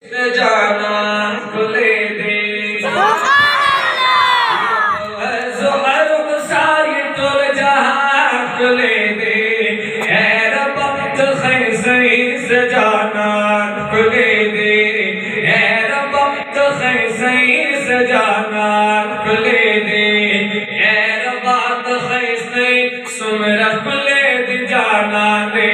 جانا کھلے دے زہر ساری تر جہاں کھلے دے اے رب تو خیسیں سجانا کھلے دے اے رب تو خیسیں سجانا کھلے دے اے رب تو خیسیں سمرا کھلے دے جانا دے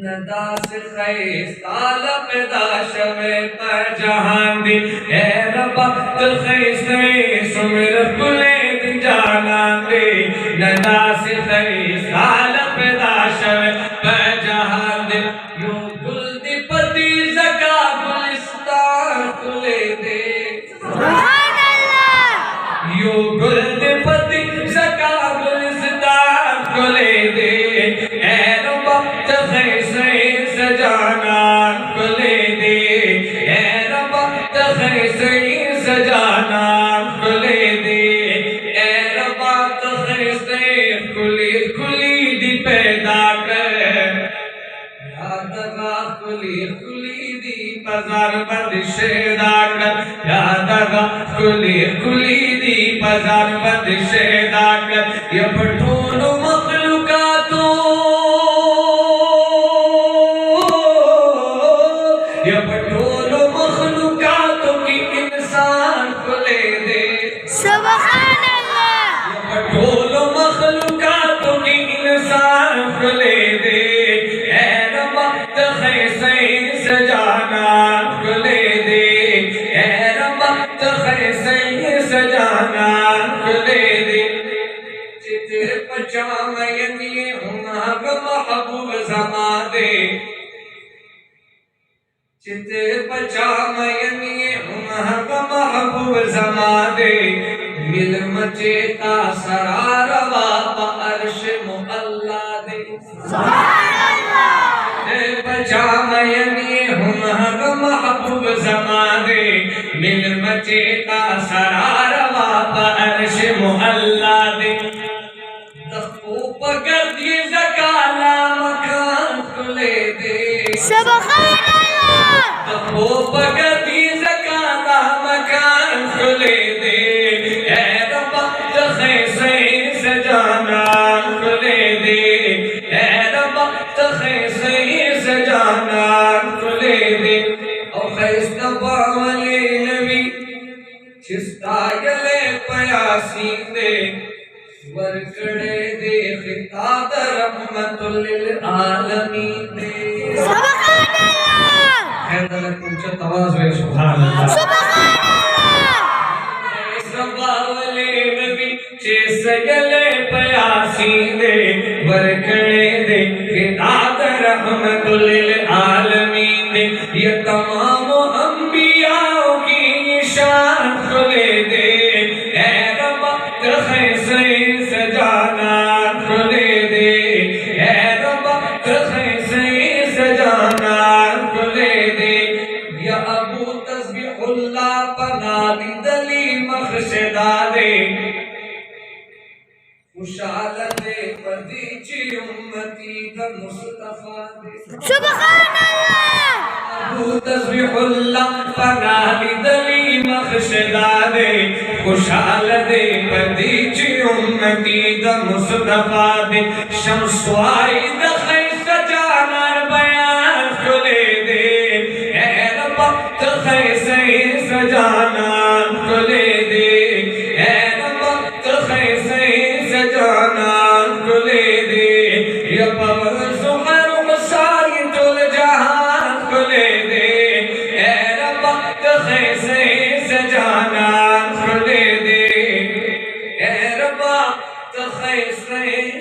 ندا سے خیس تالا پیدا شوے پر جہان دی اے رب تو خیسیں سمرا کھلے دے جانا دے ندا سے خیس تالا پیدا شوے پر جہان دی یوں گل دی پتی زکا گلستان کھلے دے سبحان اللہ یوں گل دی پتی زکا گلستان کھلے دے اے رب تو خیسیں سجانا کھلے دے اے رب تو خیسیں سجانا کھلے دے اے رب تو خیسیں کھلی کھلی دی پیدا کر یاد آگا کھلی کھلی دی بازار بند شیدا کر یاد آگا کھلی کھلی دی بازار بند شیدا کر یہ پٹھون مخلوقاتوں یہ پٹھون مخلوقاتوں کی انسان کھلے دے سبحان اللہ یہ پٹھون مخلوقاتوں کی انسان کھلے دے اے رب تو خیسیں سجانا کھلے دے اے رب تو خیسیں سجانا کھلے دے چتر پچامینی ہنگ محبوب زمان دے چتر پچامینی ہنگ محبوب زمان دے مل مچیتا سرار واپا عرش معلا دے سبحان اللہ پچامینی ہنگ محبوب زمان دے مل مچیتا سرار واپا عرش معلا دے تخو پگر دی زکالا مکان کھلے دے سبحان اللہ تخو پگر دی زکالا مکان کھلے دے اے رب تو خیسیں سجانا کھلے دے اے رب تو خیسیں سجانا کھلے دے او خیس نباولی نبی چستا گلے پیاسی دے ورکڑے دے خطاب رحمت للعالمین دے سبحان اللہ حیدر پوچھا تواضع ہے سبحان اللہ سبحان اللہ سباولے نبی چیس گلے پیاسی دے ورکڑے دے خطاب رحمت للعالمین دے یہ تمام انبیاء کی شان کھلے دے اے رب تو خیسیں سجانا کھلے دے اے رب تو خیسیں سجانا کھلے دے یا ابو تسبیح اللہ پنالی دلی مخشدہ دے خوشحال دے پردیچی امتی دا مصطفیٰ دے سبحان اللہ ابو تسبیح اللہ پنالی دلی مخشدہ دے خوشحال دے پردیچی امتی دا مصطفیٰ دے شمس آئی دا خیس جانا بیان کھلے دے اے رب تو خیسیں سجانا کھلے دے اے رب تو خیسیں سجانا کھلے دے یہ پور زہر ساری تل جہاں کھلے دے اے رب تو خیسیں سجانا کھلے دے اے رب تو خیسیں